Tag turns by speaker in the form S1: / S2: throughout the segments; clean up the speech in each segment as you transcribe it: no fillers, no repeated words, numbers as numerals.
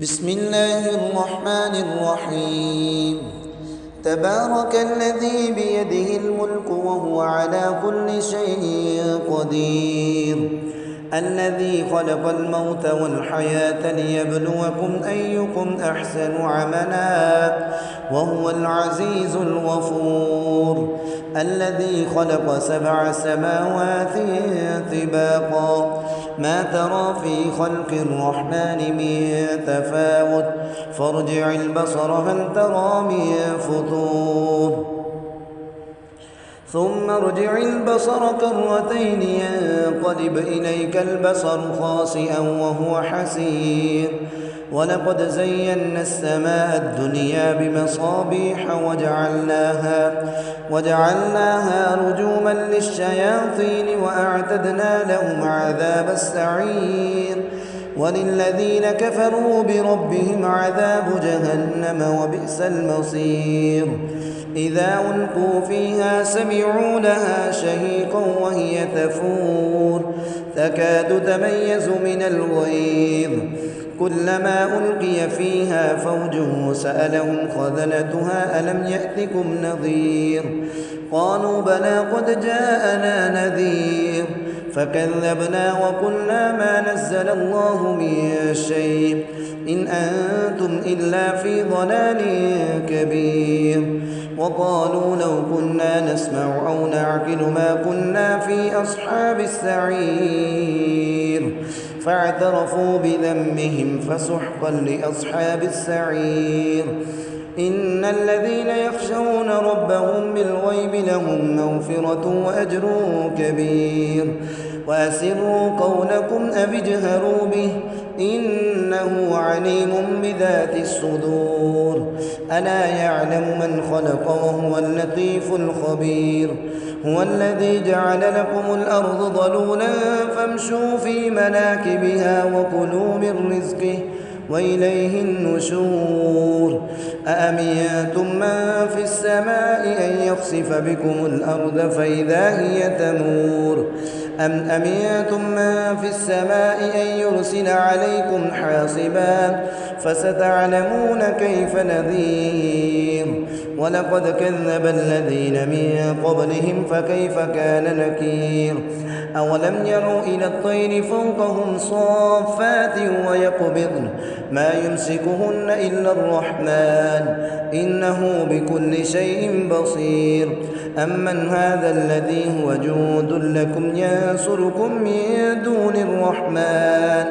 S1: بسم الله الرحمن الرحيم. تبارك الذي بيده الملك وهو على كل شيء قدير، الذي خلق الموت والحياة ليبلوكم أيكم أحسن عملا وهو العزيز الغفور، الذي خلق 7 سماوات طباقا ما ترى في خلق الرحمن من تفاوت فارجع البصر هل ترى من فطور ثم ارجع البصر كرتين ينقلب إليك البصر خاسئا وهو حسير، ولقد زينا السماء الدنيا بمصابيح وجعلناها رجوما للشياطين وأعتدنا لهم عذاب السعير، وللذين كفروا بربهم عذاب جهنم وبئس المصير. إذا ألقوا فيها سمعوا لها شهيقا وهي تفور تكاد تميز من الغيظ، كلما ألقي فيها فوج سألهم خزنتها ألم يأتكم نذير، قالوا بلى قد جاءنا نذير فكذبنا وقلنا ما نزل الله من شيء إن أنتم إلا في ضلال كبير، وقالوا لو كنا نسمع أو نعقل ما كنا في أصحاب السعير، فاعترفوا بذنبهم فسحقا لأصحاب السعير. إن الذين يخشون ربهم بالغيب لهم مغفرة وأجر كبير، وأسروا قولكم أو اجهروا به إنه عليم بذات الصدور، ألا يعلم من خلق وهو اللطيف الخبير. هو الذي جعل لكم الأرض ظلولا فامشوا في مناكبها وكلوا من رزقه وإليه النشور. أأمنتم من في السماء أن يخسف بكم الأرض فإذا هي تمور أم أمنتم من في السماء أن يرسل عليكم حاصبا فستعلمون كيف نذير. ولقد كذب الذين من قبلهم فكيف كان نكير. أولم يروا إلى الطير فوقهم صافات ويقبضن ما يمسكهن إلا الرحمن إنه بكل شيء بصير. أمن هذا الذي هو جند لكم ينصركم من دون الرحمن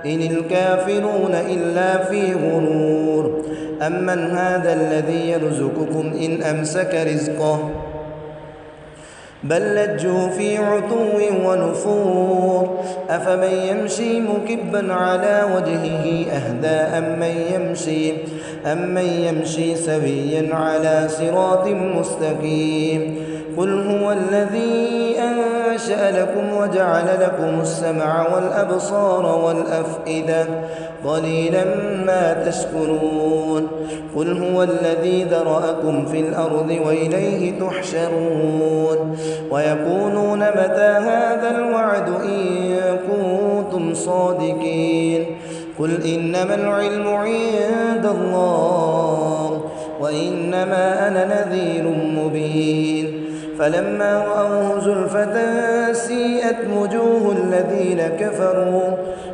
S1: إن الكافرون إلا في غرور. أمن هذا الذي يرزقكم إن أمسك رزقه بل لجوا في عتو ونفور. أفمن يمشي مكبا على وجهه أهدى أمن يمشي سويا على صراط مستقيم. قل هو الذي أنشأ لكم وجعل لكم السمع والأبصار والأفئدة قليلا ما تشكرون. قل هو الذي ذرأكم في الأرض وإليه تحشرون. ويقولون متى هذا الوعد إن كنتم صادقين. قل إنما العلم عند الله وإنما أنا نذير مبين. فلما رأوه زلفة سيئت وجوه الذين كفروا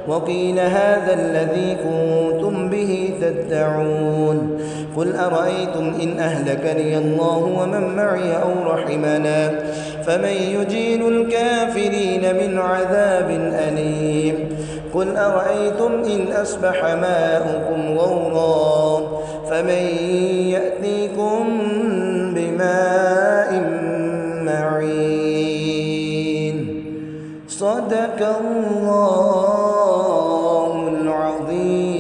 S1: وقيل هذا الذي كنتم به تدعون. قل أرأيتم إن أهلكني الله ومن معي أو رحمنا فمن يجير الكافرين من عذاب أليم. قل أرأيتم إن أصبح ماؤكم غورا فمن يأتيكم بماء معين. صدق الله العظيم.